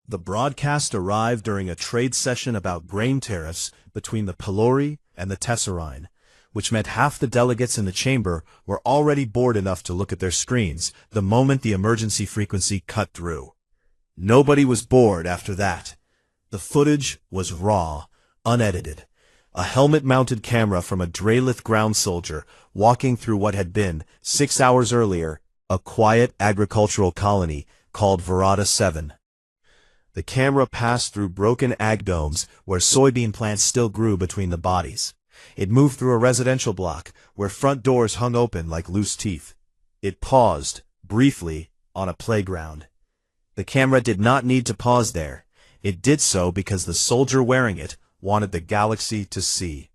The broadcast arrived during a trade session about grain tariffs between the Pelori and the Tesserine, which meant half the delegates in the chamber were already bored enough to look at their screens the moment the emergency frequency cut through. Nobody was bored after that. The footage was raw, unedited. A helmet-mounted camera from a Dralith ground soldier walking through what had been, 6 hours earlier, a quiet agricultural colony called Verada 7. The camera passed through broken ag domes where soybean plants still grew between the bodies. It moved through a residential block where front doors hung open like loose teeth. It paused, briefly, on a playground. The camera did not need to pause there. It did so because the soldier wearing it wanted the galaxy to see.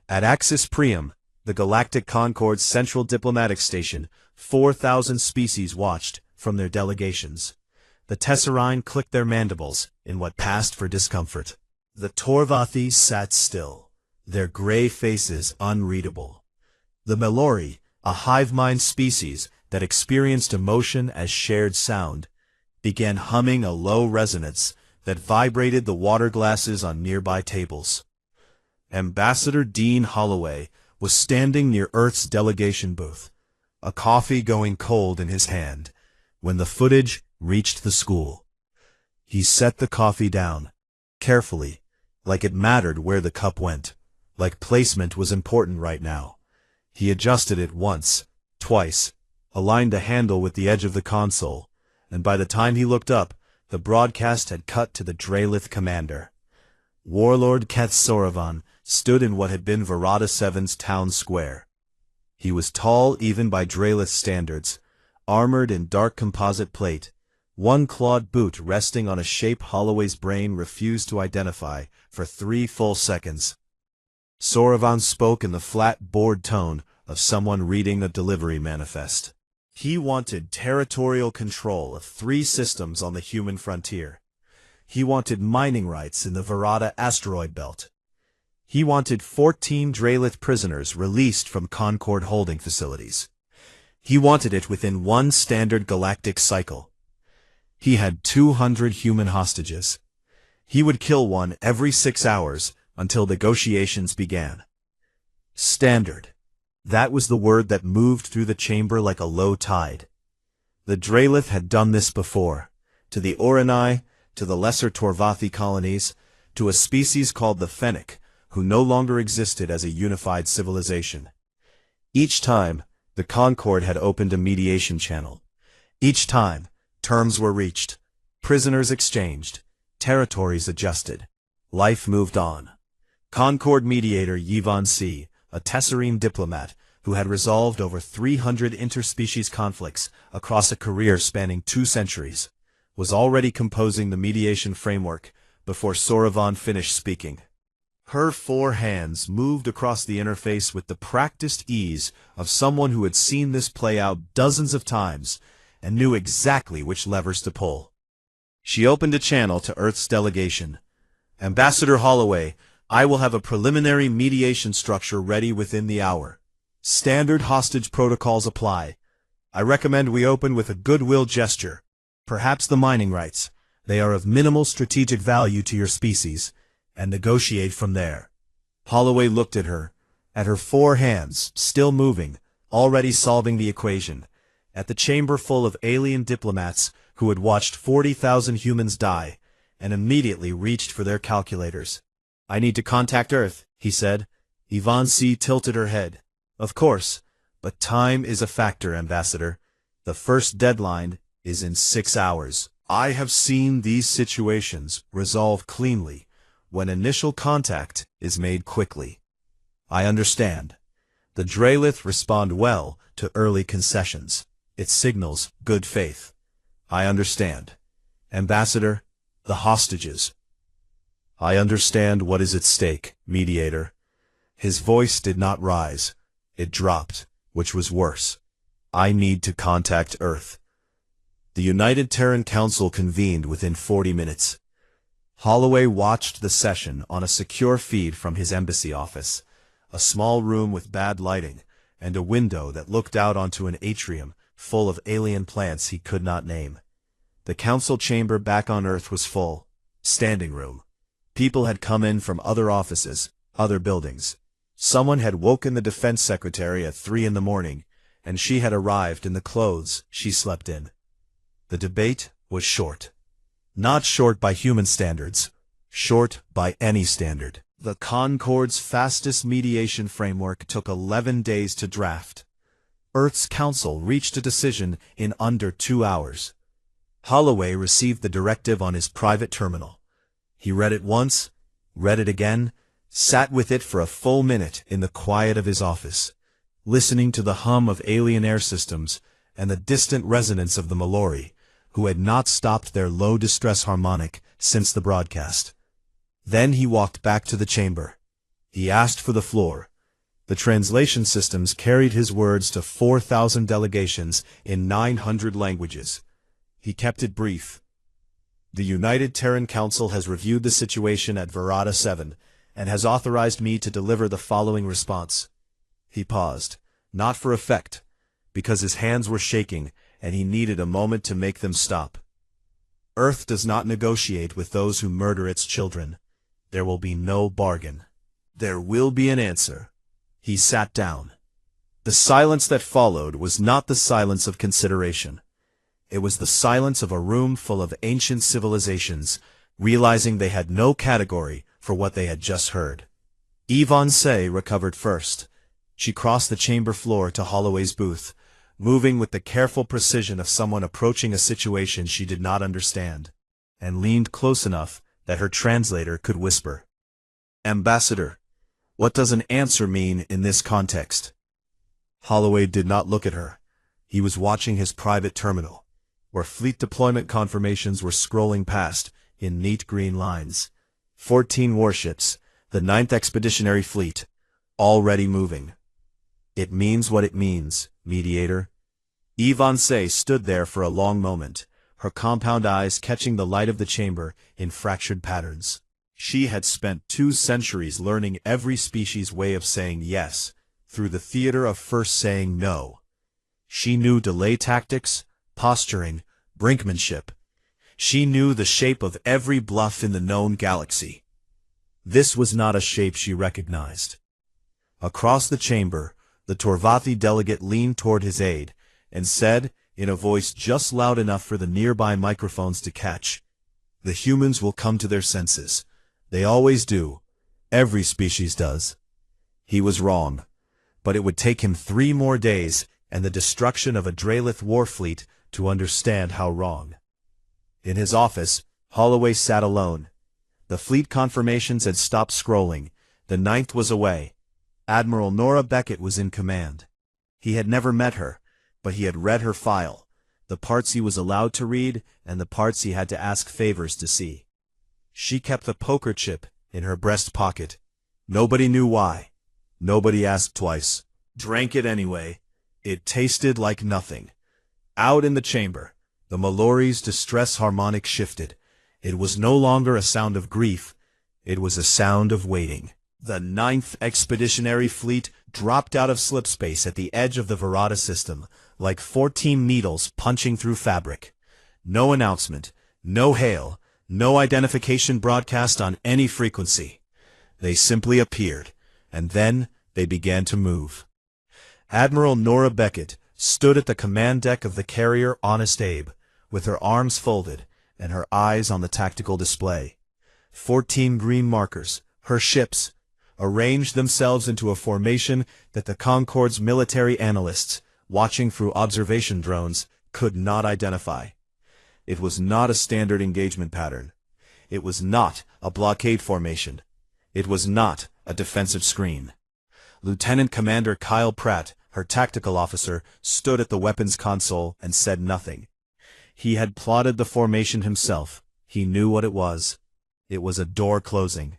At Axis Priam, the Galactic Concord's central diplomatic station, 4,000 species watched from their delegations. The Tesserine clicked their mandibles in what passed for discomfort. The Torvathi sat still, their gray faces unreadable. The Melori, a hive-mind species that experienced emotion as shared sound, began humming a low resonance that vibrated the water glasses on nearby tables. Ambassador Dean Holloway was standing near Earth's delegation booth, a coffee going cold in his hand, when the footage reached the school. He set the coffee down, carefully, like it mattered where the cup went, like placement was important right now. He adjusted it once, twice, aligned the handle with the edge of the console, and by the time he looked up, the broadcast had cut to the Dralith commander. Warlord Keth Soravan stood in what had been Verada 7's town square. He was tall even by Dralith standards, armored in dark composite plate, one clawed boot resting on a shape Holloway's brain refused to identify for 3 full seconds. Soravan spoke in the flat, bored tone of someone reading a delivery manifest. He wanted territorial control of 3 systems on the human frontier. He wanted mining rights in the Verada asteroid belt. He wanted 14 Dralith prisoners released from Concord holding facilities. He wanted it within one standard galactic cycle. He had 200 human hostages. He would kill one every 6 hours until negotiations began. Standard. That was the word that moved through the chamber like a low tide. The Dralith had done this before, to the Oranai, to the lesser Torvathi colonies, to a species called the Fennec, who no longer existed as a unified civilization. Each time, the Concord had opened a mediation channel. Each time, terms were reached, prisoners exchanged, territories adjusted. Life moved on. Concord mediator Yvonne C., a Tesserine diplomat who had resolved over 300 interspecies conflicts across a career spanning 2 centuries, was already composing the mediation framework before Soravan finished speaking. Her 4 hands moved across the interface with the practiced ease of someone who had seen this play out dozens of times and knew exactly which levers to pull. She opened a channel to Earth's delegation. Ambassador Holloway, I will have a preliminary mediation structure ready within the hour. Standard hostage protocols apply. I recommend we open with a goodwill gesture. Perhaps the mining rights. They are of minimal strategic value to your species, and negotiate from there. Holloway looked at her 4 hands, still moving, already solving the equation, at the chamber full of alien diplomats who had watched 40,000 humans die, and immediately reached for their calculators. I need to contact Earth, he said. Yvonne C. tilted her head. Of course, but time is a factor, Ambassador. The first deadline is in 6 hours. I have seen these situations resolve cleanly when initial contact is made quickly. I understand. The Dralith respond well to early concessions. It signals good faith. I understand. Ambassador, the hostages. I understand what is at stake, mediator. His voice did not rise. It dropped, which was worse. I need to contact Earth. The United Terran Council convened within 40 minutes. Holloway watched the session on a secure feed from his embassy office, a small room with bad lighting, and a window that looked out onto an atrium full of alien plants he could not name. The council chamber back on Earth was full. Standing room. People had come in from other offices, other buildings. Someone had woken the defense secretary at 3 in the morning, and she had arrived in the clothes she slept in. The debate was short. Not short by human standards. Short by any standard. The Concord's fastest mediation framework took 11 days to draft. Earth's council reached a decision in under 2 hours. Holloway received the directive on his private terminal. He read it once, read it again, sat with it for a full minute in the quiet of his office, listening to the hum of alien air systems and the distant resonance of the Mallory, who had not stopped their low distress harmonic since the broadcast. Then he walked back to the chamber. He asked for the floor. The translation systems carried his words to 4,000 delegations in 900 languages. He kept it brief. The United Terran Council has reviewed the situation at Verada 7 and has authorized me to deliver the following response. He paused, not for effect, because his hands were shaking and he needed a moment to make them stop. Earth does not negotiate with those who murder its children. There will be no bargain. There will be an answer. He sat down. The silence that followed was not the silence of consideration. It was the silence of a room full of ancient civilizations, realizing they had no category for what they had just heard. Yvonne Say recovered first. She crossed the chamber floor to Holloway's booth, moving with the careful precision of someone approaching a situation she did not understand, and leaned close enough that her translator could whisper, "Ambassador, what does an answer mean in this context?" Holloway did not look at her. He was watching his private terminal, where fleet deployment confirmations were scrolling past in neat green lines. 14 warships, the 9th Expeditionary Fleet, already moving. It means what it means, mediator. Yvonne Say stood there for a long moment, her compound eyes catching the light of the chamber in fractured patterns. She had spent 2 centuries learning every species' way of saying yes, through the theater of first saying no. She knew delay tactics, posturing, brinkmanship. She knew the shape of every bluff in the known galaxy. This was not a shape she recognized. Across the chamber, the Torvathi delegate leaned toward his aide and said, in a voice just loud enough for the nearby microphones to catch, "The humans will come to their senses. They always do. Every species does." He was wrong, but it would take him 3 more days and the destruction of a Draelith war fleet to understand how wrong. In his office, Holloway sat alone. The fleet confirmations had stopped scrolling. The 9th was away. Admiral Nora Beckett was in command. He had never met her, but he had read her file, the parts he was allowed to read and the parts he had to ask favors to see. She kept the poker chip in her breast pocket. Nobody knew why. Nobody asked twice. Drank it anyway. It tasted like nothing. Out in the chamber, the Mallory's distress harmonic shifted. It was no longer a sound of grief. It was a sound of waiting. The 9th Expeditionary Fleet dropped out of slipspace at the edge of the Verada system, like 14 needles punching through fabric. No announcement, no hail, no identification broadcast on any frequency. They simply appeared, and then they began to move. Admiral Nora Beckett stood at the command deck of the carrier Honest Abe, with her arms folded and her eyes on the tactical display. 14 green markers, her ships, arranged themselves into a formation that the Concorde's military analysts, watching through observation drones, could not identify. It was not a standard engagement pattern. It was not a blockade formation. It was not a defensive screen. Lieutenant Commander Kyle Pratt, her tactical officer, stood at the weapons console and said nothing. He had plotted the formation himself. He knew what it was. It was a door closing.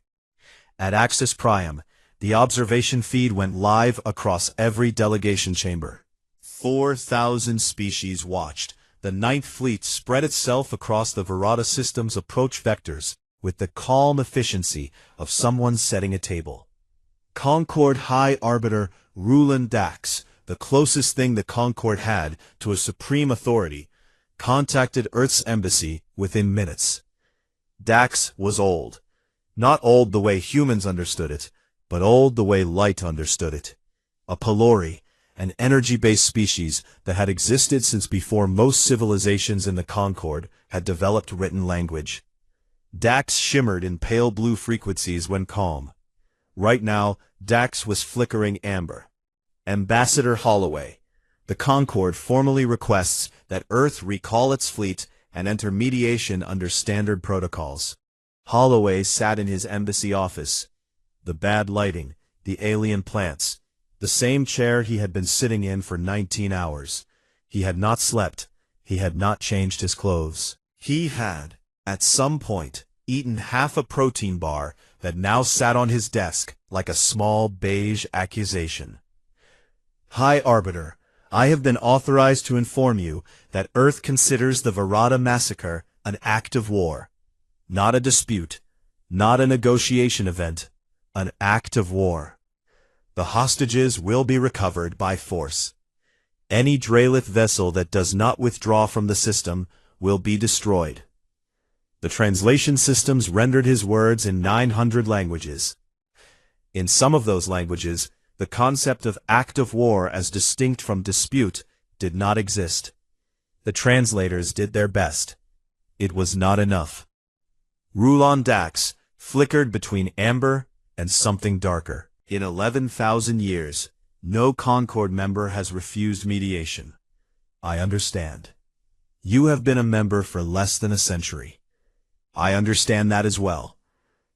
At Axis Priam, the observation feed went live across every delegation chamber. 4,000 species watched. The 9th Fleet spread itself across the Verada system's approach vectors with the calm efficiency of someone setting a table. Concorde High Arbiter Rulin Dax, the closest thing the Concorde had to a supreme authority, contacted Earth's embassy within minutes. Dax was old. Not old the way humans understood it, but old the way light understood it. A Pelori, an energy-based species that had existed since before most civilizations in the Concord had developed written language. Dax shimmered in pale blue frequencies when calm. Right now, Dax was flickering amber. Ambassador Holloway. The Concord formally requests that Earth recall its fleet and enter mediation under standard protocols. Holloway sat in his embassy office. The bad lighting, the alien plants, the same chair he had been sitting in for 19 hours. He had not slept. He had not changed his clothes. He had, at some point, eaten half a protein bar that now sat on his desk like a small beige accusation. High Arbiter, I have been authorized to inform you that Earth considers the Verada massacre an act of war. Not a dispute, not a negotiation event, an act of war. The hostages will be recovered by force. Any Dralith vessel that does not withdraw from the system will be destroyed. The translation systems rendered his words in 900 languages. In some of those languages, the concept of act of war as distinct from dispute did not exist. The translators did their best. It was not enough. Rulon Dax flickered between amber and something darker. In 11,000 years, no Concord member has refused mediation. I understand. You have been a member for less than a century. I understand that as well.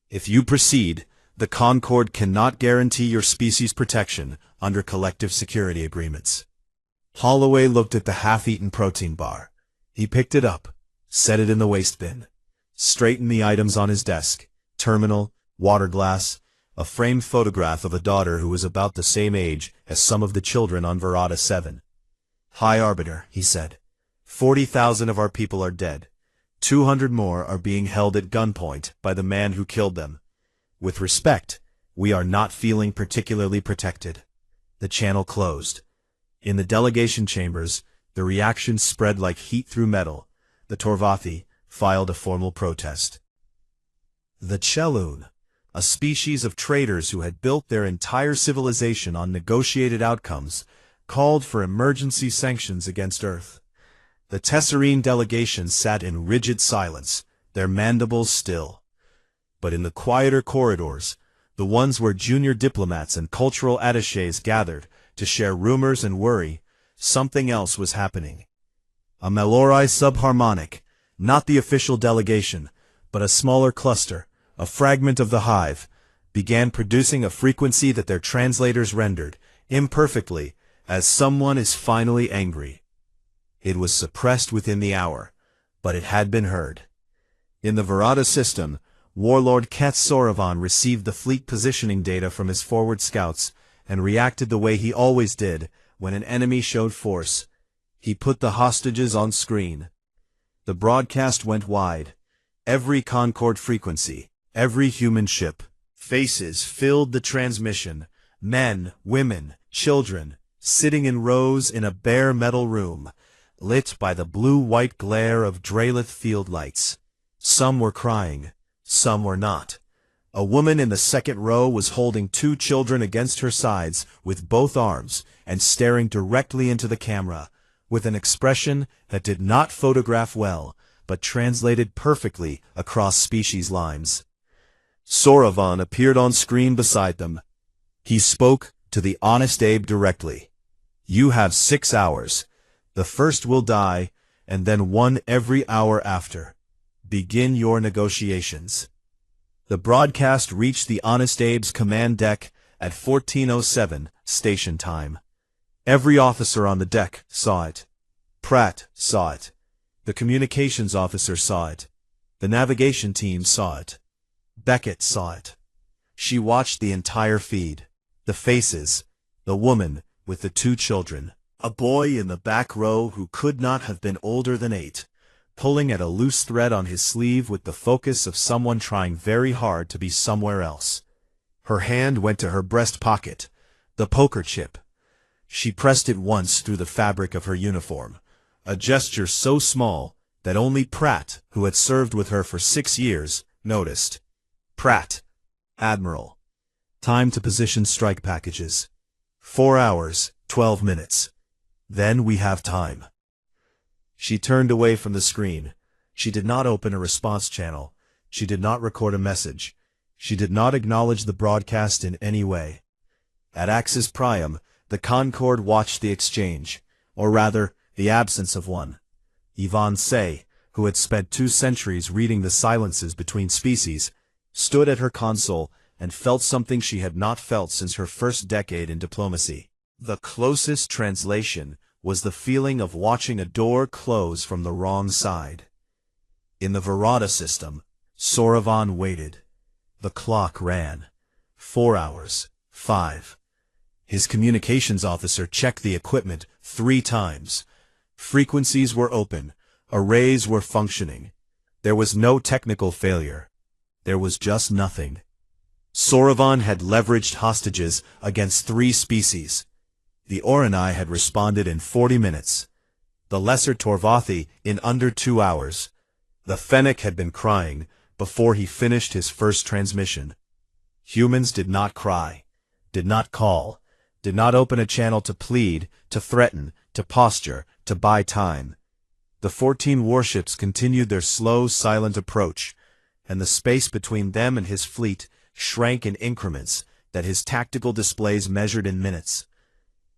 If you proceed, the Concord cannot guarantee your species protection under collective security agreements. Holloway looked at the half-eaten protein bar. He picked it up, set it in the waste bin, straightened the items on his desk, terminal, water glass, a framed photograph of a daughter who was about the same age as some of the children on Verada 7. High Arbiter, he said, 40,000 of our people are dead. 200 more are being held at gunpoint by the man who killed them. With respect, we are not feeling particularly protected. The channel closed. In the delegation chambers, the reaction spread like heat through metal. The Torvathi filed a formal protest. The Chelun, a species of traders who had built their entire civilization on negotiated outcomes, called for emergency sanctions against Earth. The Tesserine delegation sat in rigid silence, their mandibles still. But in the quieter corridors, the ones where junior diplomats and cultural attachés gathered to share rumors and worry, something else was happening. A Melori subharmonic, not the official delegation, but a smaller cluster, a fragment of the hive, began producing a frequency that their translators rendered, imperfectly, as someone is finally angry. It was suppressed within the hour, but it had been heard. In the Verada system, Warlord Ket Soravan received the fleet positioning data from his forward scouts and reacted the way he always did when an enemy showed force. He put the hostages on screen. The broadcast went wide. Every Concord frequency, every human ship. Faces filled the transmission. Men, women, children, sitting in rows in a bare metal room, lit by the blue-white glare of Dralith field lights. Some were crying, some were not. A woman in the second row was holding 2 children against her sides with both arms and staring directly into the camera, with an expression that did not photograph well, but translated perfectly across species lines. Soravan appeared on screen beside them. He spoke to the Honest Abe directly. You have 6 hours. The first will die, and then 1 every hour after. Begin your negotiations. The broadcast reached the Honest Abe's command deck at 14:07 station time. Every officer on the deck saw it. Pratt saw it. The communications officer saw it. The navigation team saw it. Beckett saw it. She watched the entire feed. The faces. The woman with the 2 children. A boy in the back row who could not have been older than 8, pulling at a loose thread on his sleeve with the focus of someone trying very hard to be somewhere else. Her hand went to her breast pocket, the poker chip. She pressed it once through the fabric of her uniform. a gesture so small that only Pratt, who had served with her for 6 years, noticed. Pratt. Admiral. Time to position strike packages. 4 hours, 12 minutes. Then we have time. She turned away from the screen. She did not open a response channel. She did not record a message. She did not acknowledge the broadcast in any way. At Axis Priam, the Concorde watched the exchange, or rather, the absence of one. Yvonne Say, who had spent 2 centuries reading the silences between species, stood at her console and felt something she had not felt since her first decade in diplomacy. The closest translation was the feeling of watching a door close from the wrong side. In the Verada system, Soravan waited. The clock ran. 4 hours. 5. His communications officer checked the equipment 3 times. Frequencies were open. Arrays were functioning. There was no technical failure. There was just nothing. Soravan had leveraged hostages against 3 species. The Oranai had responded in 40 minutes. The Lesser Torvathi in under 2 hours. The Fennec had been crying before he finished his first transmission. Humans did not cry, did not call, did not open a channel to plead, to threaten, to posture, to buy time. The 14 warships continued their slow, silent approach, and the space between them and his fleet shrank in increments that his tactical displays measured in minutes.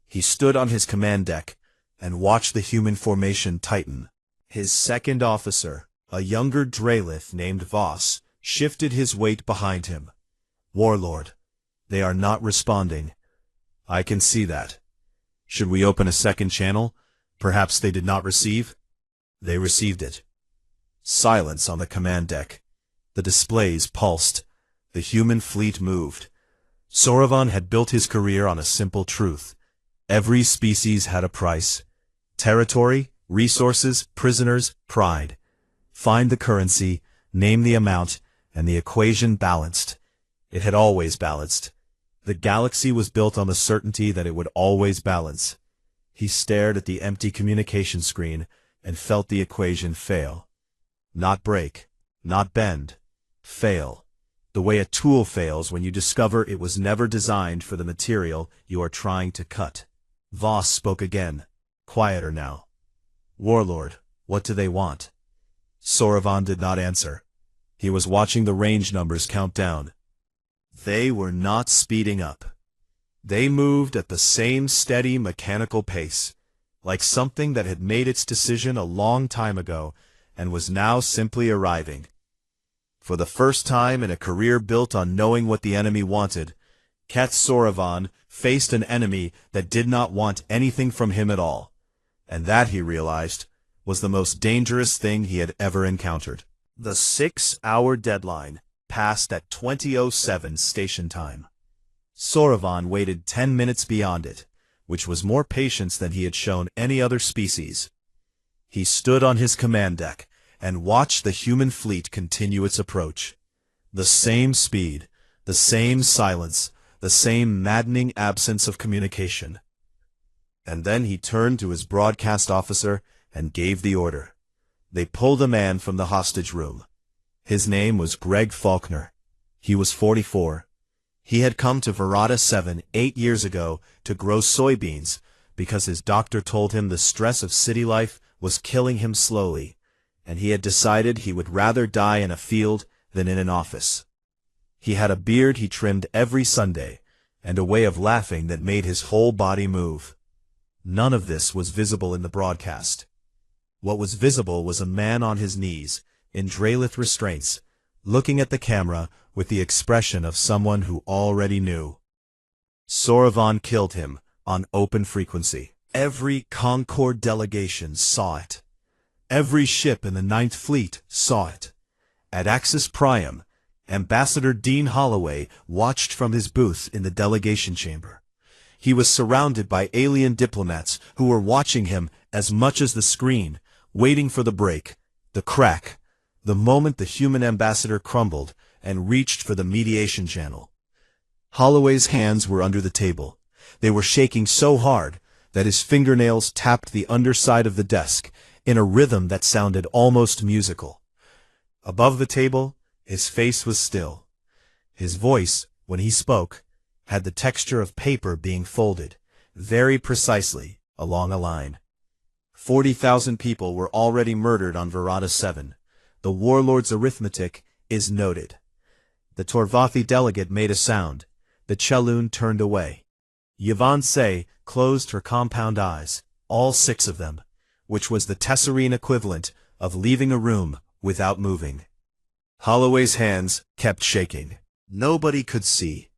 He stood on his command deck and watched the human formation tighten. His second officer, a younger Drelith named Voss, shifted his weight behind him. Warlord, they are not responding. I can see that. Should we open a second channel? Perhaps they did not receive? They received it. Silence on the command deck. The displays pulsed. The human fleet moved. Soravan had built his career on a simple truth. Every species had a price. Territory, resources, prisoners, pride. Find the currency, name the amount, and the equation balanced. It had always balanced. The galaxy was built on the certainty that it would always balance. He stared at the empty communication screen and felt the equation fail. Not break, not bend. Fail. The way a tool fails when you discover it was never designed for the material you are trying to cut. Voss spoke again, quieter now. Warlord, what do they want? Soravan did not answer. He was watching the range numbers count down. They were not speeding up. They moved at the same steady mechanical pace, like something that had made its decision a long time ago and was now simply arriving. For the first time in a career built on knowing what the enemy wanted, Ket Soravan faced an enemy that did not want anything from him at all, and that, he realized, was the most dangerous thing he had ever encountered. The 6-hour deadline passed at 20:07 station time. Soravan waited 10 minutes beyond it, which was more patience than he had shown any other species. He stood on his command deck and watched the human fleet continue its approach. The same speed, the same silence, the same maddening absence of communication. And then he turned to his broadcast officer and gave the order. They pulled a man from the hostage room. His name was Greg Faulkner. He was 44. He had come to Verada 7 8 years ago to grow soybeans because his doctor told him the stress of city life was killing him slowly, and he had decided he would rather die in a field than in an office. He had a beard he trimmed every Sunday, and a way of laughing that made his whole body move. None of this was visible in the broadcast. What was visible was a man on his knees, in Drelith restraints, looking at the camera with the expression of someone who already knew. Soravan killed him on open frequency. Every Concorde delegation saw it. Every ship in the Ninth Fleet saw it. At Axis Priam, Ambassador Dean Holloway watched from his booth in the delegation chamber. He was surrounded by alien diplomats who were watching him as much as the screen, waiting for the break, the crack, the moment the human ambassador crumbled and reached for the mediation channel. Holloway's hands were under the table. They were shaking so hard that his fingernails tapped the underside of the desk in a rhythm that sounded almost musical. Above the table, his face was still. His voice, when he spoke, had the texture of paper being folded, very precisely, along a line. 40,000 people were already murdered on Verada 7. The warlord's arithmetic is noted. The Torvathi delegate made a sound. The Chelun turned away. Yvonne Say closed her compound eyes, all 6 of them, which was the Tesserine equivalent of leaving a room without moving. Holloway's hands kept shaking. Nobody could see.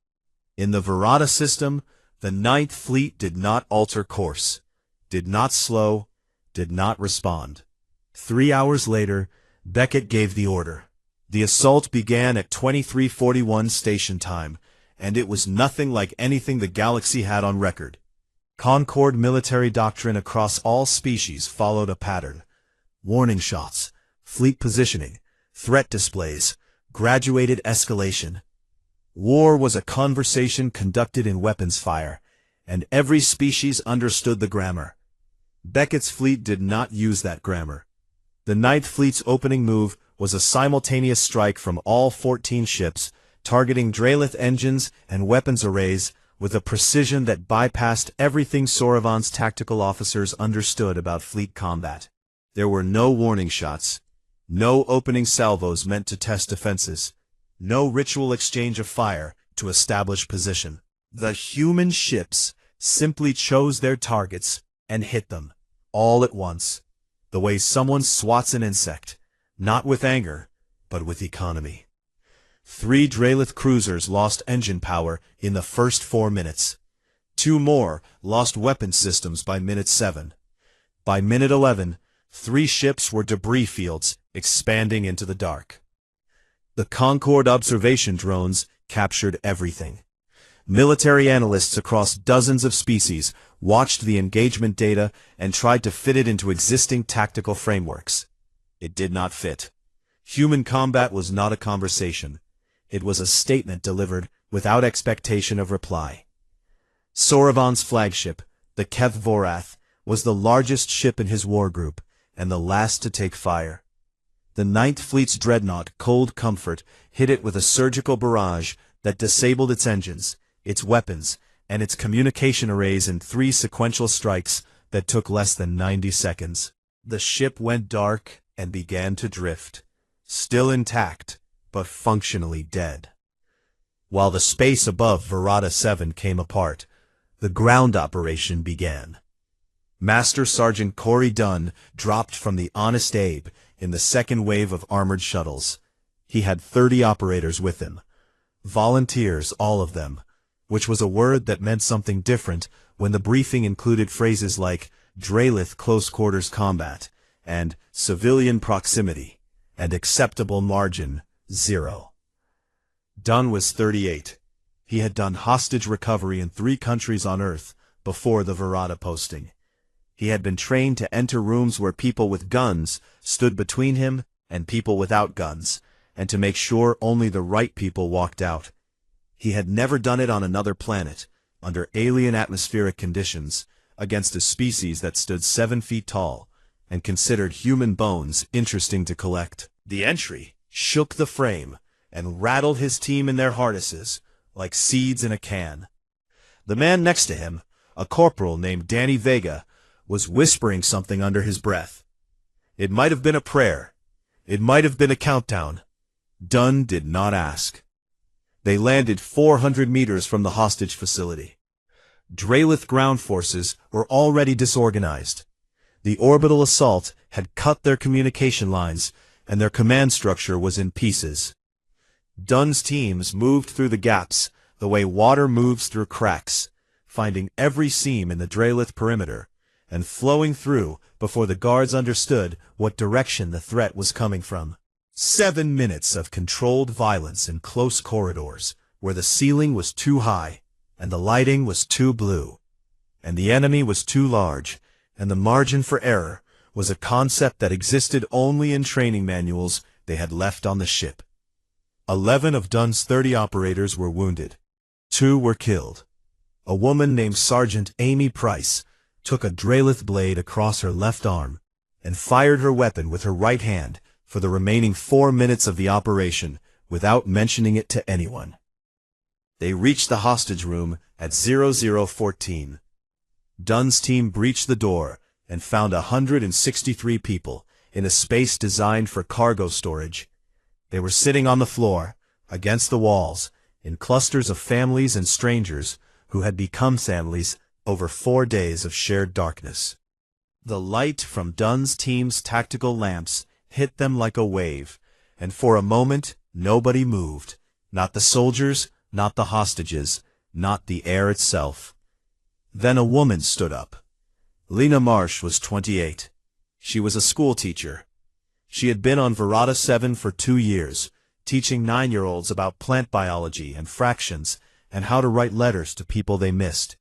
In the Verada system, the Ninth Fleet did not alter course, did not slow, did not respond. 3 hours later, Beckett gave the order. The assault began at 23:41 station time, and it was nothing like anything the galaxy had on record. Concord military doctrine across all species followed a pattern. Warning shots, fleet positioning, threat displays, graduated escalation. War was a conversation conducted in weapons fire, and every species understood the grammar. Beckett's fleet did not use that grammar. The Ninth Fleet's opening move was a simultaneous strike from all 14 ships, targeting Dralith engines and weapons arrays with a precision that bypassed everything Sauron's tactical officers understood about fleet combat. There were no warning shots, no opening salvos meant to test defenses, no ritual exchange of fire to establish position. The human ships simply chose their targets and hit them, all at once, the way someone swats an insect, not with anger, but with economy. 3 Dralith cruisers lost engine power in the first 4 minutes. 2 more lost weapon systems by minute 7. By minute 11, 3 ships were debris fields expanding into the dark. The Concord observation drones captured everything. Military analysts across dozens of species watched the engagement data and tried to fit it into existing tactical frameworks. It did not fit. Human combat was not a conversation. It was a statement delivered without expectation of reply. Sauron's flagship, the Keth Vorath, was the largest ship in his war group and the last to take fire. The Ninth Fleet's dreadnought, Cold Comfort, hit it with a surgical barrage that disabled its engines, its weapons, and its communication arrays in 3 sequential strikes that took less than 90 seconds. The ship went dark and began to drift, still intact, but functionally dead. While the space above Verada 7 came apart, the ground operation began. Master Sergeant Corey Dunn dropped from the Honest Abe in the second wave of armored shuttles. He had 30 operators with him. Volunteers, all of them, which was a word that meant something different when the briefing included phrases like Dralith close quarters combat, and civilian proximity, and acceptable margin, 0. Dunn was 38. He had done hostage recovery in 3 countries on Earth before the Verada posting. He had been trained to enter rooms where people with guns stood between him and people without guns, and to make sure only the right people walked out. He had never done it on another planet, under alien atmospheric conditions, against a species that stood 7 feet tall, and considered human bones interesting to collect. The entry shook the frame and rattled his team in their harnesses like seeds in a can. The man next to him, a corporal named Danny Vega, was whispering something under his breath. It might have been a prayer. It might have been a countdown. Dunn did not ask. They landed 400 meters from the hostage facility. Dralith ground forces were already disorganized. The orbital assault had cut their communication lines, and their command structure was in pieces. Dunn's teams moved through the gaps the way water moves through cracks, finding every seam in the Dralith perimeter, and flowing through before the guards understood what direction the threat was coming from. 7 minutes of controlled violence in close corridors, where the ceiling was too high, and the lighting was too blue, and the enemy was too large, and the margin for error was a concept that existed only in training manuals they had left on the ship. 11 of Dunn's 30 operators were wounded. 2 were killed. A woman named Sergeant Amy Price, took a Drelith blade across her left arm, and fired her weapon with her right hand for the remaining 4 minutes of the operation without mentioning it to anyone. They reached the hostage room at 0014. Dunn's team breached the door and found 163 people in a space designed for cargo storage. They were sitting on the floor, against the walls, in clusters of families and strangers who had become families over 4 days of shared darkness. The light from Dunn's team's tactical lamps hit them like a wave, and for a moment nobody moved, not the soldiers, not the hostages, not the air itself. Then a woman stood up. Lena Marsh was 28. She was a schoolteacher. She had been on Verada 7 for 2 years, teaching 9-year-olds about plant biology and fractions and how to write letters to people they missed.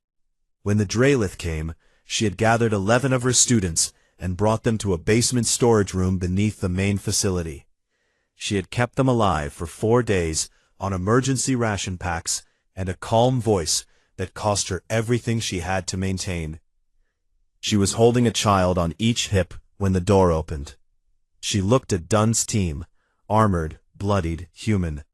When the Drelith came, she had gathered 11 of her students and brought them to a basement storage room beneath the main facility. She had kept them alive for 4 days on emergency ration packs and a calm voice that cost her everything she had to maintain. She was holding a child on each hip when the door opened. She looked at Dunn's team, armored, bloodied, human,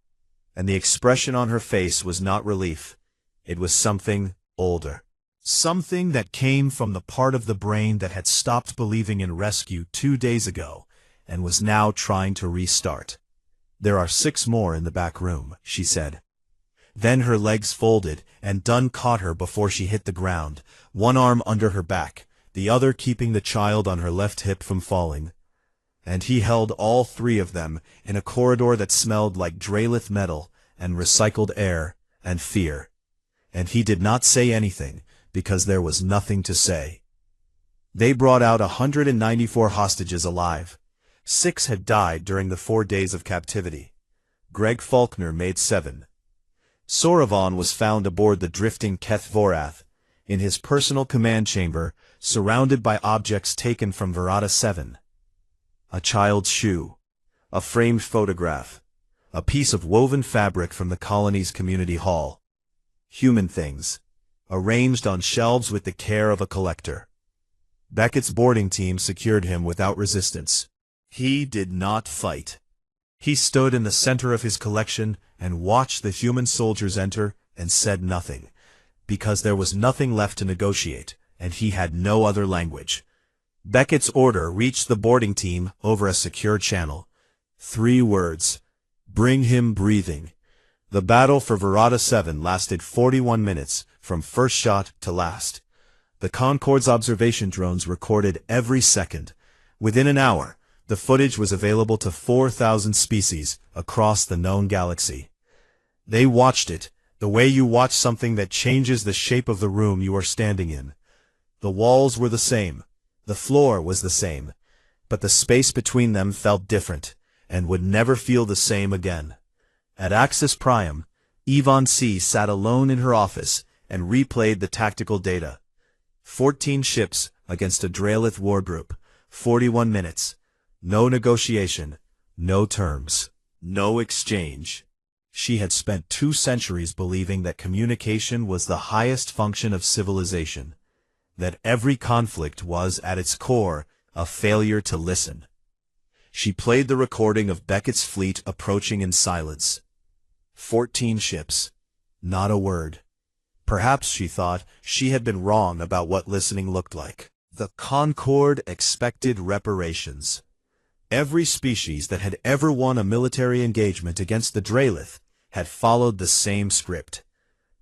and the expression on her face was not relief. It was something older. Something that came from the part of the brain that had stopped believing in rescue 2 days ago and was now trying to restart. "There are 6 more in the back room," she said. Then her legs folded, and Dunn caught her before she hit the ground, one arm under her back, the other keeping the child on her left hip from falling. And he held all 3 of them in a corridor that smelled like Drelith metal and recycled air and fear. And he did not say anything, because there was nothing to say. They brought out 194 hostages alive. 6 had died during the 4 days of captivity. Greg Faulkner made 7. Soravon was found aboard the drifting Keth Vorath, in his personal command chamber, surrounded by objects taken from Verada 7. A child's shoe, a framed photograph, a piece of woven fabric from the colony's community hall. Human things, arranged on shelves with the care of a collector. Beckett's boarding team secured him without resistance. He did not fight. He stood in the center of his collection and watched the human soldiers enter and said nothing, because there was nothing left to negotiate, and he had no other language. Beckett's order reached the boarding team over a secure channel. 3 words: bring him breathing. The battle for Verada 7 lasted 41 minutes, from first shot to last. The Concorde's observation drones recorded every second. Within an hour, the footage was available to 4,000 species across the known galaxy. They watched it, the way you watch something that changes the shape of the room you are standing in. The walls were the same, the floor was the same, but the space between them felt different, and would never feel the same again. At Axis Priam, Yvonne C. sat alone in her office and replayed the tactical data. 14 ships against a Drelith war group, 41 minutes. No negotiation, no terms, no exchange. She had spent 2 centuries believing that communication was the highest function of civilization, that every conflict was, at its core, a failure to listen. She played the recording of Beckett's fleet approaching in silence. 14 ships, not a word. Perhaps, she thought, she had been wrong about what listening looked like. The Concorde expected reparations. Every species that had ever won a military engagement against the Drelith had followed the same script.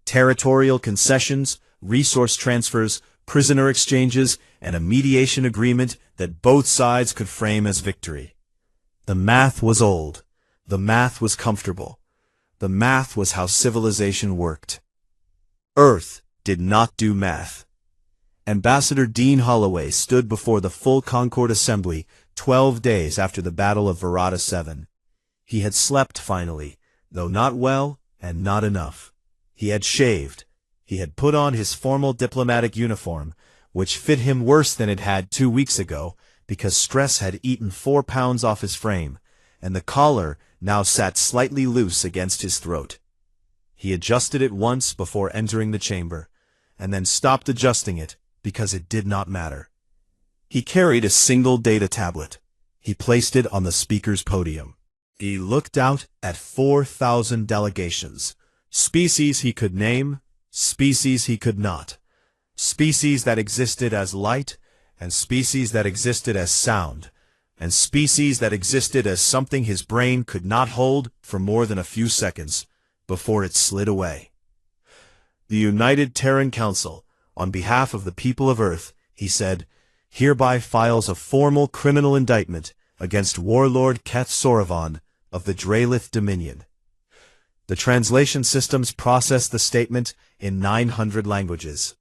Territorial concessions, resource transfers, prisoner exchanges, and a mediation agreement that both sides could frame as victory. The math was old. The math was comfortable. The math was how civilization worked. Earth did not do math. Ambassador Dean Holloway stood before the full Concorde Assembly 12 days after the Battle of Verada 7. He had slept finally, though not well and not enough. He had shaved. He had put on his formal diplomatic uniform, which fit him worse than it had 2 weeks ago, because stress had eaten 4 pounds off his frame, and the collar now sat slightly loose against his throat. He adjusted it once before entering the chamber, and then stopped adjusting it because it did not matter. He carried a single data tablet. He placed it on the speaker's podium. He looked out at 4,000 delegations. Species he could name, species he could not. Species that existed as light, and species that existed as sound, and species that existed as something his brain could not hold for more than a few seconds before it slid away. The United Terran Council, on behalf of the people of Earth, he said, hereby files a formal criminal indictment against Warlord Keth Soravan of the Dralith Dominion. The translation systems processed the statement in 900 languages.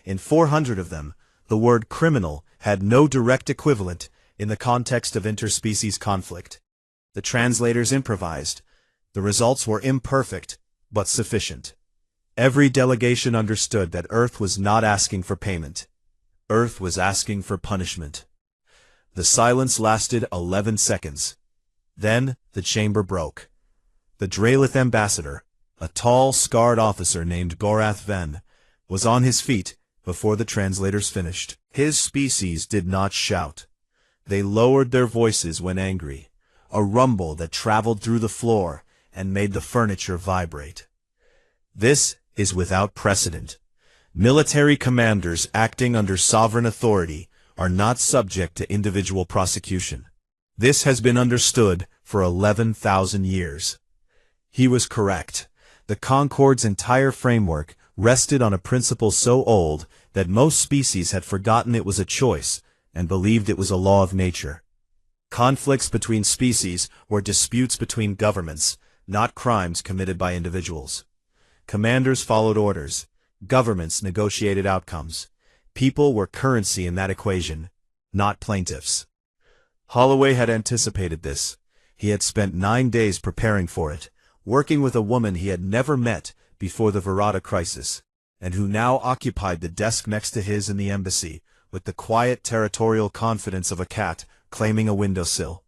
In 400 of them, the word criminal had no direct equivalent in the context of interspecies conflict. The translators improvised. The results were imperfect, but sufficient. Every delegation understood that Earth was not asking for payment. Earth was asking for punishment. The silence lasted 11 seconds. Then the chamber broke. The Dralith ambassador, a tall, scarred officer named Gorath Ven, was on his feet before the translators finished. His species did not shout. They lowered their voices when angry, a rumble that traveled through the floor and made the furniture vibrate. This is without precedent. Military commanders acting under sovereign authority are not subject to individual prosecution. This has been understood for 11,000 years. He was correct. The Concord's entire framework rested on a principle so old that most species had forgotten it was a choice and believed it was a law of nature. Conflicts between species were disputes between governments, not crimes committed by individuals. Commanders followed orders. Governments negotiated outcomes. People were currency in that equation, not plaintiffs. Holloway had anticipated this. He had spent 9 days preparing for it, working with a woman he had never met before the Verada crisis, and who now occupied the desk next to his in the embassy, with the quiet territorial confidence of a cat claiming a windowsill.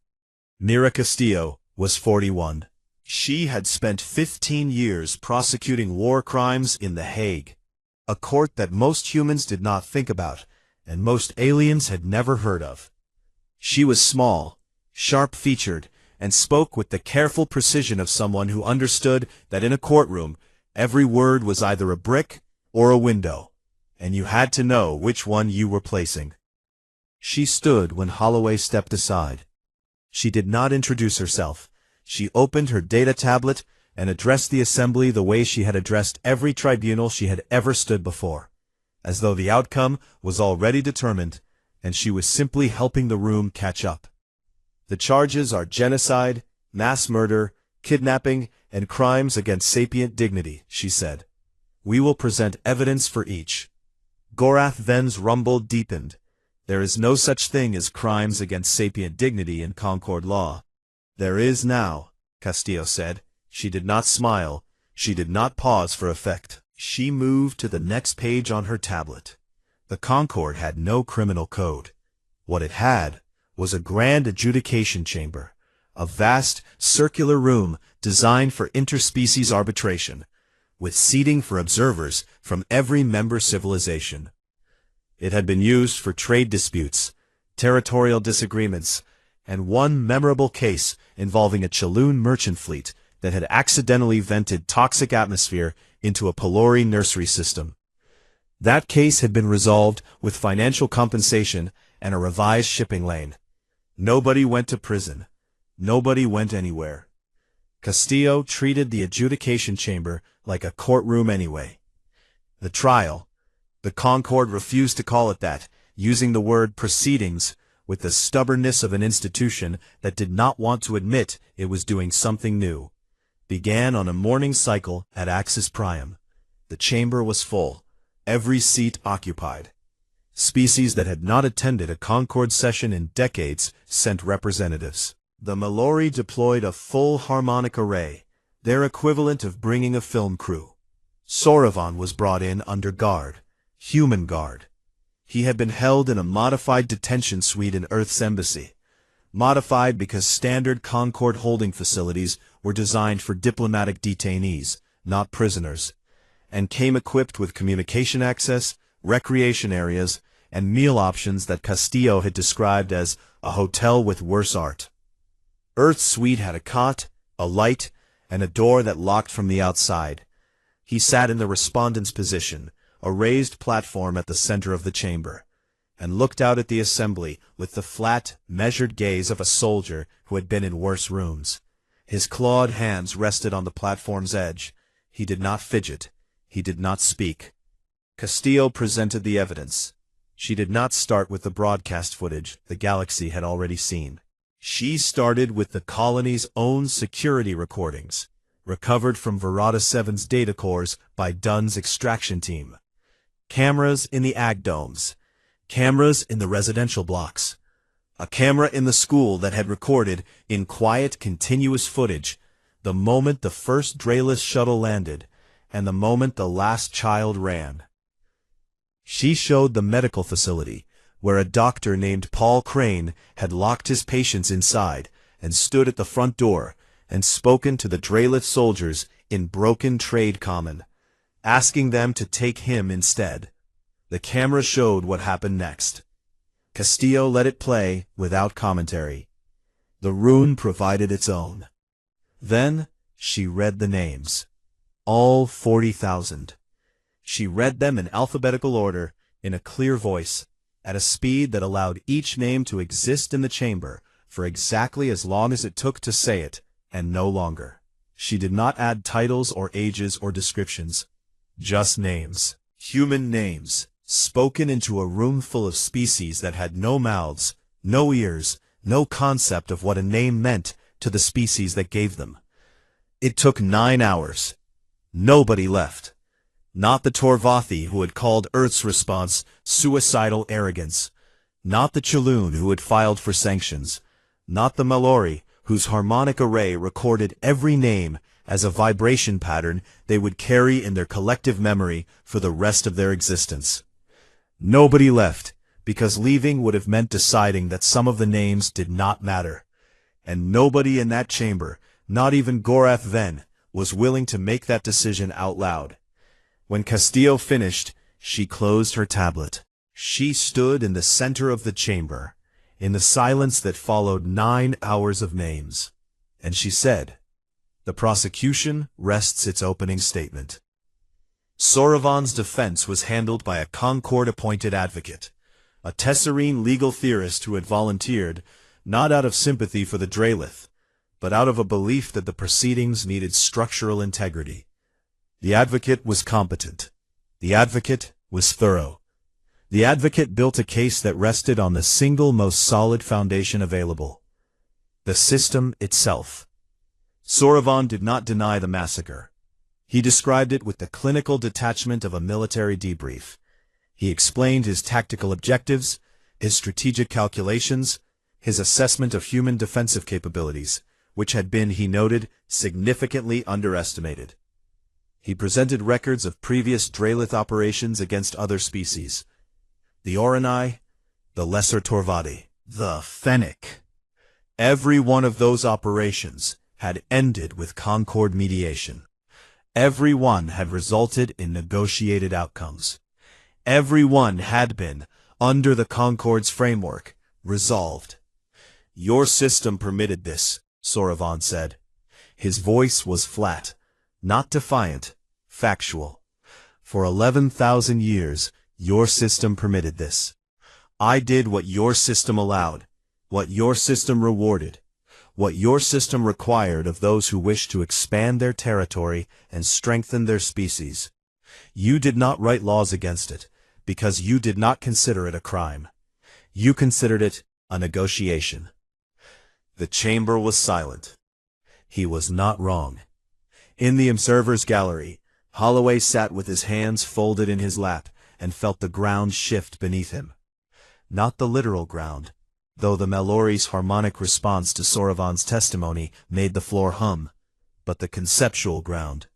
Mira Castillo was 41. She had spent 15 years prosecuting war crimes in The Hague, a court that most humans did not think about, and most aliens had never heard of. She was small, sharp-featured, and spoke with the careful precision of someone who understood that in a courtroom, every word was either a brick or a window, and you had to know which one you were placing. She stood when Holloway stepped aside. She did not introduce herself. She opened her data tablet and addressed the assembly the way she had addressed every tribunal she had ever stood before, as though the outcome was already determined, and she was simply helping the room catch up. The charges are genocide, mass murder, kidnapping, and crimes against sapient dignity, she said. We will present evidence for each. Gorath Ven's rumble deepened. There is no such thing as crimes against sapient dignity in Concord law. There is now, Castillo said. She did not smile. She did not pause for effect. She moved to the next page on her tablet. The Concord had no criminal code. What it had was a grand adjudication chamber, a vast, circular room designed for interspecies arbitration, with seating for observers from every member civilization. It had been used for trade disputes, territorial disagreements, and one memorable case involving a Chaloon merchant fleet that had accidentally vented toxic atmosphere into a Pelori nursery system. That case had been resolved with financial compensation and a revised shipping lane. Nobody went to prison. Nobody went anywhere. Castillo treated the adjudication chamber like a courtroom anyway. The trial, the Concord refused to call it that, using the word proceedings with the stubbornness of an institution that did not want to admit it was doing something new, began on a morning cycle at Axis Priam. The chamber was full, every seat occupied. Species that had not attended a Concord session in decades sent representatives. The Mallory deployed a full harmonic array, their equivalent of bringing a film crew. Soravan was brought in under guard, human guard. He had been held in a modified detention suite in Earth's embassy, modified because standard Concord holding facilities were designed for diplomatic detainees, not prisoners, and came equipped with communication access, recreation areas, and meal options that Castillo had described as a hotel with worse art. Earth's suite had a cot, a light, and a door that locked from the outside. He sat in the respondent's position, a raised platform at the center of the chamber, and looked out at the assembly with the flat, measured gaze of a soldier who had been in worse rooms. His clawed hands rested on the platform's edge. He did not fidget. He did not speak. Castillo presented the evidence. She did not start with the broadcast footage the Galaxy had already seen. She started with the colony's own security recordings, recovered from Verada 7's data cores by Dunn's extraction team. Cameras in the ag domes. Cameras in the residential blocks. A camera in the school that had recorded, in quiet, continuous footage, the moment the first Drayless shuttle landed, and the moment the last child ran. She showed the medical facility, where a doctor named Paul Crane had locked his patients inside and stood at the front door and spoken to the Draylith soldiers in broken trade common, asking them to take him instead. The camera showed what happened next. Castillo let it play without commentary. The rune provided its own. Then she read the names. All 40,000. She read them in alphabetical order, in a clear voice, at a speed that allowed each name to exist in the chamber for exactly as long as it took to say it, and no longer. She did not add titles or ages or descriptions. Just names. Human names, spoken into a room full of species that had no mouths, no ears, no concept of what a name meant to the species that gave them. It took 9 hours. Nobody left. Not the Torvathi who had called Earth's response suicidal arrogance. Not the Chaloon who had filed for sanctions. Not the Mallory whose harmonic array recorded every name as a vibration pattern they would carry in their collective memory for the rest of their existence. Nobody left, because leaving would have meant deciding that some of the names did not matter. And nobody in that chamber, not even Gorath Ven, was willing to make that decision out loud. When Castillo finished, she closed her tablet. She stood in the center of the chamber, in the silence that followed 9 hours of names, and she said, "The prosecution rests its opening statement." Sauravon's defense was handled by a Concord-appointed advocate, a Tesserine legal theorist who had volunteered, not out of sympathy for the Draylith, but out of a belief that the proceedings needed structural integrity. The advocate was competent. The advocate was thorough. The advocate built a case that rested on the single most solid foundation available: the system itself. Sauravon did not deny the massacre. He described it with the clinical detachment of a military debrief. He explained his tactical objectives, his strategic calculations, his assessment of human defensive capabilities, which had been, he noted, significantly underestimated. He presented records of previous Draylith operations against other species: the Oranai, the Lesser Torvadi, the Fennec. Every one of those operations had ended with Concord mediation. Every one had resulted in negotiated outcomes. Every one had been, under the Concord's framework, resolved. "Your system permitted this," Sauravon said. His voice was flat, not defiant, factual. "For 11,000 years, your system permitted this. I did what your system allowed, what your system rewarded, what your system required of those who wished to expand their territory and strengthen their species. You did not write laws against it, because you did not consider it a crime. You considered it a negotiation." The chamber was silent. He was not wrong. In the observer's gallery, Holloway sat with his hands folded in his lap and felt the ground shift beneath him. Not the literal ground, though the Mallory's harmonic response to Sauravon's testimony made the floor hum, but the conceptual ground,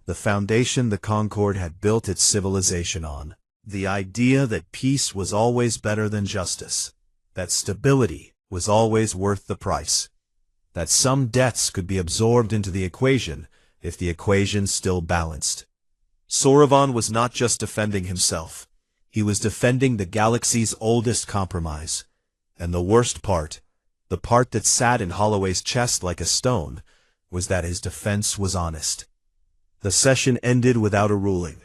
the foundation the Concord had built its civilization on. The idea that peace was always better than justice, that stability was always worth the price, that some debts could be absorbed into the equation if the equation still balanced. Sauravon was not just defending himself. He was defending the galaxy's oldest compromise. And the worst part, the part that sat in Holloway's chest like a stone, was that his defense was honest. The session ended without a ruling.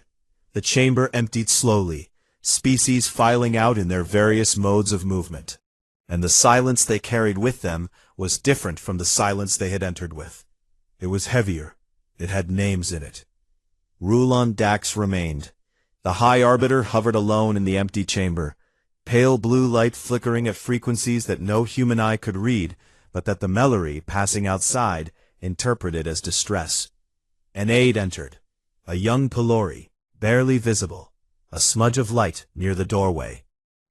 The chamber emptied slowly, species filing out in their various modes of movement. And the silence they carried with them was different from the silence they had entered with. It was heavier. It had names in it. Rulon Dax remained. The High Arbiter hovered alone in the empty chamber, pale blue light flickering at frequencies that no human eye could read, but that the Mellery passing outside interpreted as distress. An aide entered, a young Pelori, barely visible, a smudge of light near the doorway.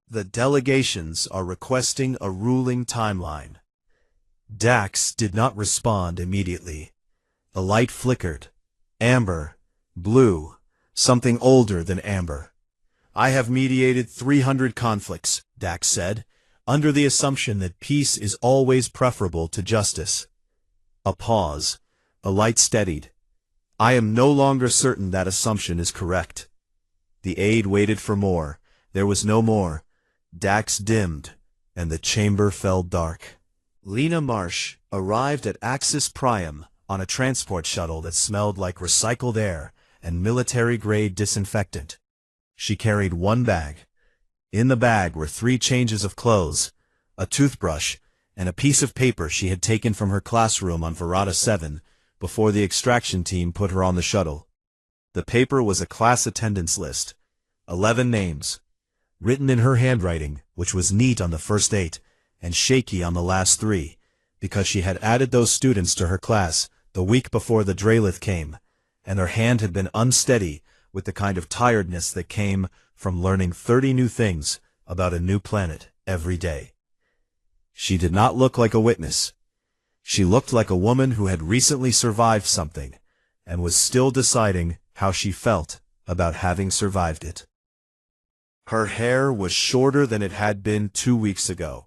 The delegations are requesting a ruling timeline. Dax did not respond immediately. The light flickered. Amber, blue, something older than amber. I have mediated 300 conflicts, Dax said, under the assumption that peace is always preferable to justice. A pause. The light steadied. I am no longer certain that assumption is correct. The aide waited for more. There was no more. Dax dimmed, and the chamber fell dark. Lena Marsh arrived at Axis Priam on a transport shuttle that smelled like recycled air and military-grade disinfectant. She carried one bag. In the bag were 3 changes of clothes, a toothbrush, and a piece of paper she had taken from her classroom on Verada 7 before the extraction team put her on the shuttle. The paper was a class attendance list, 11 names, written in her handwriting, which was neat on the first 8 and shaky on the last 3, because she had added those students to her class the week before the Drelith came, and her hand had been unsteady with the kind of tiredness that came from learning 30 new things about a new planet every day. She did not look like a witness. She looked like a woman who had recently survived something, and was still deciding how she felt about having survived it. Her hair was shorter than it had been 2 weeks ago.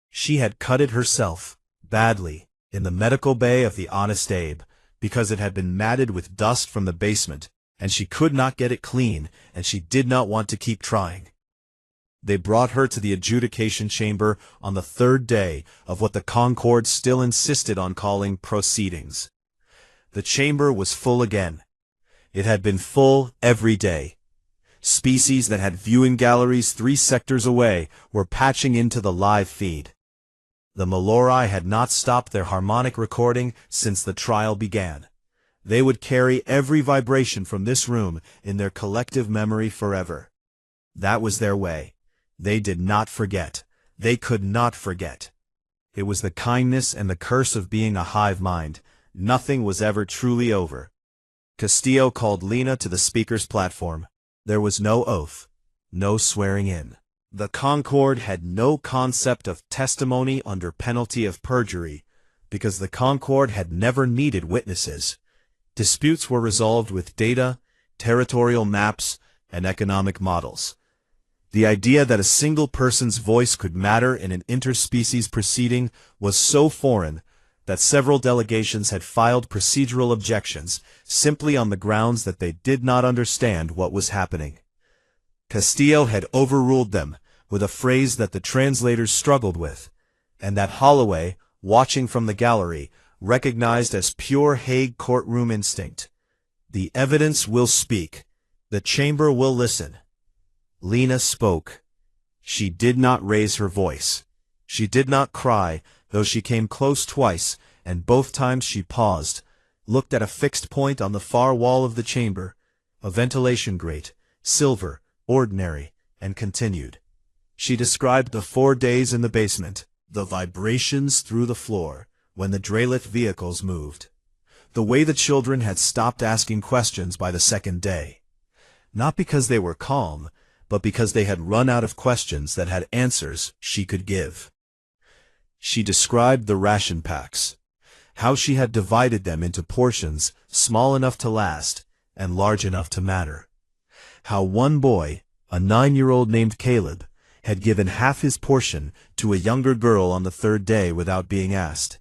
She had cut it herself, badly, in the medical bay of the Honest Abe, because it had been matted with dust from the basement, and she could not get it clean, and she did not want to keep trying. They brought her to the adjudication chamber on the 3rd day of what the Concord still insisted on calling proceedings. The chamber was full again. It had been full every day. Species that had viewing galleries 3 sectors away were patching into the live feed. The Melori had not stopped their harmonic recording since the trial began. They would carry every vibration from this room in their collective memory forever. That was their way. They did not forget. They could not forget. It was the kindness and the curse of being a hive mind. Nothing was ever truly over. Castillo called Lena to the speaker's platform. There was no oath, no swearing in. The Concord had no concept of testimony under penalty of perjury, because the Concord had never needed witnesses. Disputes were resolved with data, territorial maps, and economic models. The idea that a single person's voice could matter in an interspecies proceeding was so foreign that several delegations had filed procedural objections simply on the grounds that they did not understand what was happening. Castillo had overruled them with a phrase that the translators struggled with, and that Holloway, watching from the gallery, recognized as pure Hague courtroom instinct. The evidence will speak. The chamber will listen. Lena spoke. She did not raise her voice. She did not cry, though she came close twice, and both times she paused, looked at a fixed point on the far wall of the chamber, a ventilation grate, silver, ordinary, and continued. She described the 4 days in the basement, the vibrations through the floor, when the Drelith vehicles moved. The way the children had stopped asking questions by the 2nd day. Not because they were calm, but because they had run out of questions that had answers she could give. She described the ration packs, how she had divided them into portions small enough to last and large enough to matter. How one boy, a 9-year-old named Caleb, had given half his portion to a younger girl on the 3rd day without being asked.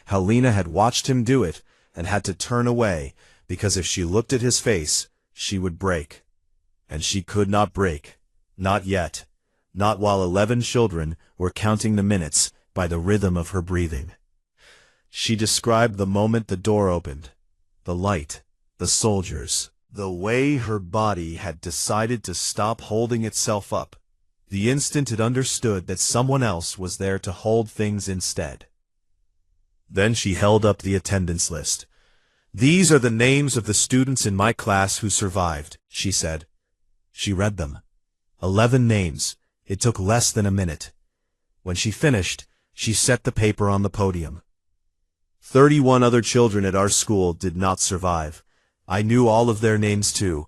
How Lena had watched him do it and had to turn away because if she looked at his face, she would break. And she could not break, Not yet. Not while 11 children were counting the minutes by the rhythm of her breathing. She described the moment the door opened. The light, the soldiers, the way her body had decided to stop holding itself up. The instant it understood that someone else was there to hold things instead. Then she held up the attendance list. "These are the names of the students in my class who survived," she said. She read them. 11 names. It took less than a minute. When she finished, she set the paper on the podium. 31 other children at our school did not survive. I knew all of their names too.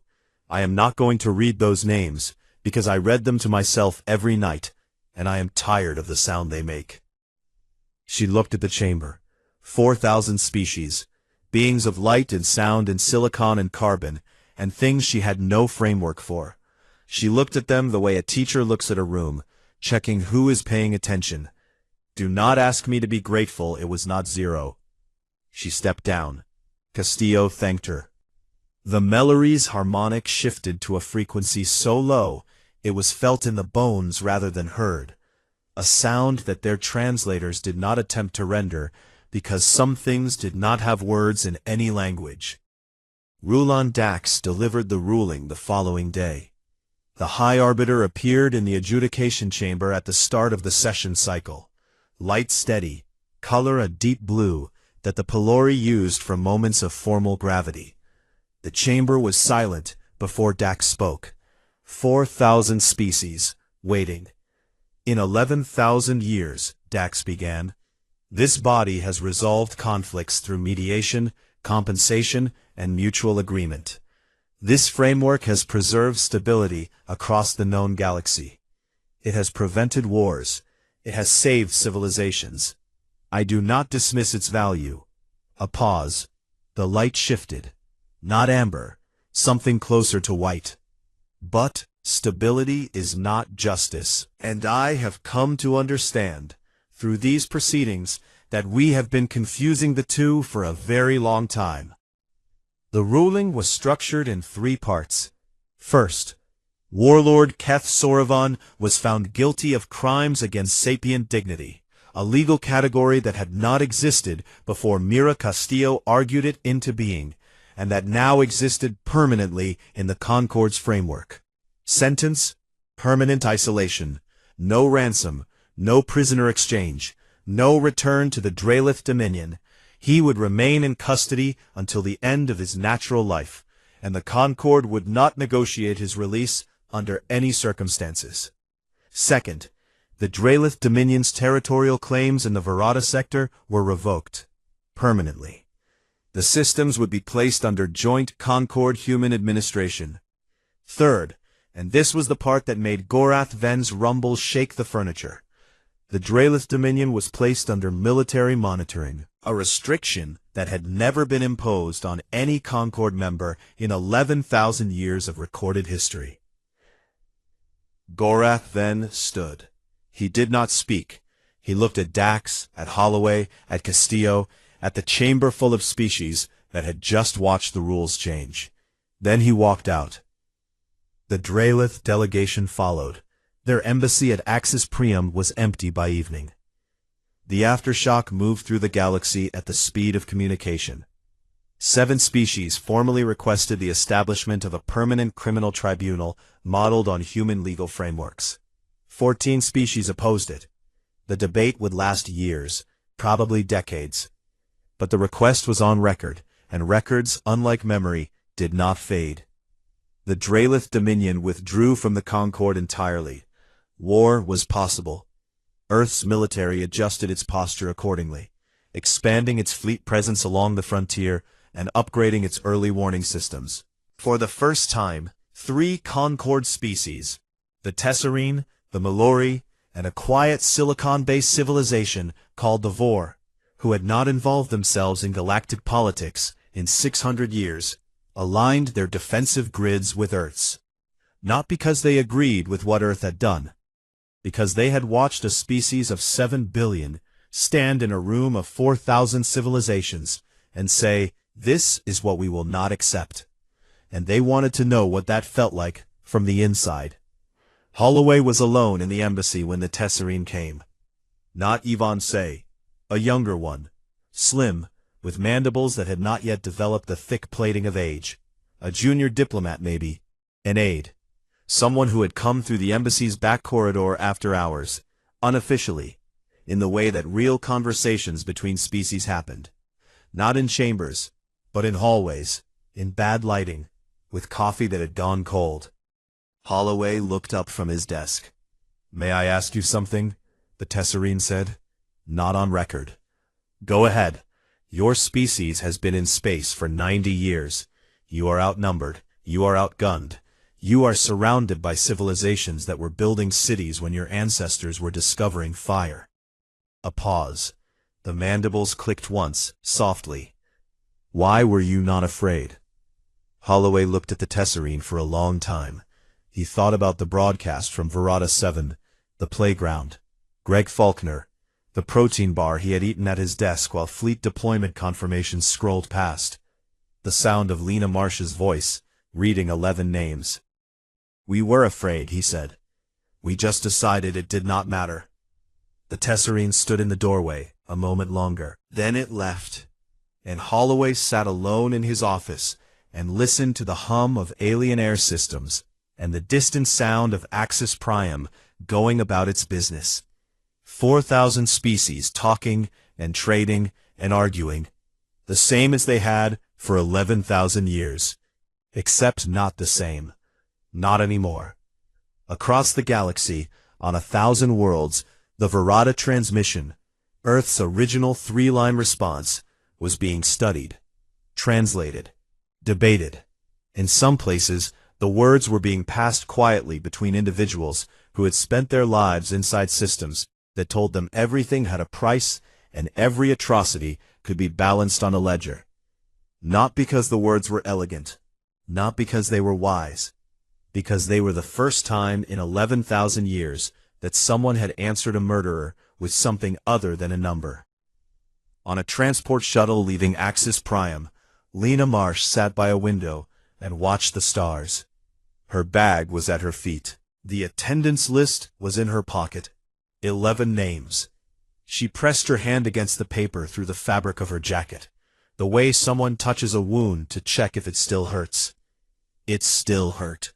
I am not going to read those names, because I read them to myself every night, and I am tired of the sound they make. She looked at the chamber. 4,000 species, beings of light and sound and silicon and carbon, and things she had no framework for. She looked at them the way a teacher looks at a room, checking who is paying attention. Do not ask me to be grateful it was not 0. She stepped down. Castillo thanked her. The Melory's harmonic shifted to a frequency so low, it was felt in the bones rather than heard. A sound that their translators did not attempt to render, because some things did not have words in any language. Rulon Dax delivered the ruling the following day. The High Arbiter appeared in the adjudication chamber at the start of the session cycle. Light steady, color a deep blue, that the Pelori used for moments of formal gravity. The chamber was silent before Dax spoke. 4,000 species, waiting. In 11,000 years, Dax began, this body has resolved conflicts through mediation, compensation, and mutual agreement. This framework has preserved stability across the known galaxy. It has prevented wars. It has saved civilizations. I do not dismiss its value. A pause. The light shifted. Not amber, something closer to white. But stability is not justice, and I have come to understand, through these proceedings, that we have been confusing the two for a very long time. The ruling was structured in 3 parts. First, Warlord Keth Soravan was found guilty of crimes against sapient dignity, a legal category that had not existed before Mira Castillo argued it into being, and that now existed permanently in the Concord's framework. Sentence: permanent isolation, no ransom, no prisoner exchange, no return to the Dralith Dominion. He would remain in custody until the end of his natural life, and the Concord would not negotiate his release under any circumstances. Second, the Dralith Dominion's territorial claims in the Verada sector were revoked, permanently. The systems would be placed under joint Concord human administration. Third, and this was the part that made Gorath Ven's rumble shake the furniture, the Dralith Dominion was placed under military monitoring, a restriction that had never been imposed on any Concord member in 11,000 years of recorded history. Gorath then stood. He did not speak. He looked at Dax, at Holloway, at Castillo, at the chamber full of species that had just watched the rules change. Then he walked out. The Dralith delegation followed. Their embassy at Axis Priam was empty by evening. The aftershock moved through the galaxy at the speed of communication. 7 species formally requested the establishment of a permanent criminal tribunal modeled on human legal frameworks. 14 species opposed it. The debate would last years, probably decades. But the request was on record, and records, unlike memory, did not fade. The Dralith Dominion withdrew from the Concord entirely. War was possible. Earth's military adjusted its posture accordingly, expanding its fleet presence along the frontier and upgrading its early warning systems. For the first time, 3 Concord species, the Tesserine, the Melory, and a quiet silicon-based civilization called the Vor, who had not involved themselves in galactic politics in 600 years, aligned their defensive grids with Earth's. Not because they agreed with what Earth had done, because they had watched a species of 7 billion stand in a room of 4,000 civilizations and say, "This is what we will not accept." And they wanted to know what that felt like from the inside. Holloway was alone in the embassy when the Tesserine came. Not Yvonne Say, a younger one, slim, with mandibles that had not yet developed the thick plating of age. A junior diplomat maybe. An aide. Someone who had come through the embassy's back corridor after hours, unofficially, in the way that real conversations between species happened. Not in chambers, but in hallways, in bad lighting, with coffee that had gone cold. Holloway looked up from his desk. "May I ask you something?" the Tesserine said. "Not on record." "Go ahead. Your species has been in space for 90 years. You are outnumbered. You are outgunned. You are surrounded by civilizations that were building cities when your ancestors were discovering fire." A pause. The mandibles clicked once, softly. "Why were you not afraid?" Holloway looked at the Tesserine for a long time. He thought about the broadcast from Verada 7, the playground, Greg Faulkner, the protein bar he had eaten at his desk while fleet deployment confirmations scrolled past, the sound of Lena Marsh's voice, reading 11 names. "We were afraid," he said. "We just decided it did not matter." The Tesserine stood in the doorway a moment longer. Then it left, and Holloway sat alone in his office and listened to the hum of alien air systems and the distant sound of Axis Priam going about its business. 4,000 species talking and trading and arguing, the same as they had for 11,000 years. Except not the same. Not anymore. Across the galaxy, on 1,000 worlds, the Verada transmission, Earth's original 3-line response, was being studied, translated, debated. In some places, the words were being passed quietly between individuals who had spent their lives inside systems that told them everything had a price and every atrocity could be balanced on a ledger. Not because the words were elegant, not because they were wise, because they were the first time in 11,000 years that someone had answered a murderer with something other than a number. On a transport shuttle leaving Axis Priam, Lena Marsh sat by a window and watched the stars. Her bag was at her feet. The attendance list was in her pocket. 11 names. She pressed her hand against the paper through the fabric of her jacket, the way someone touches a wound to check if it still hurts. It still hurt.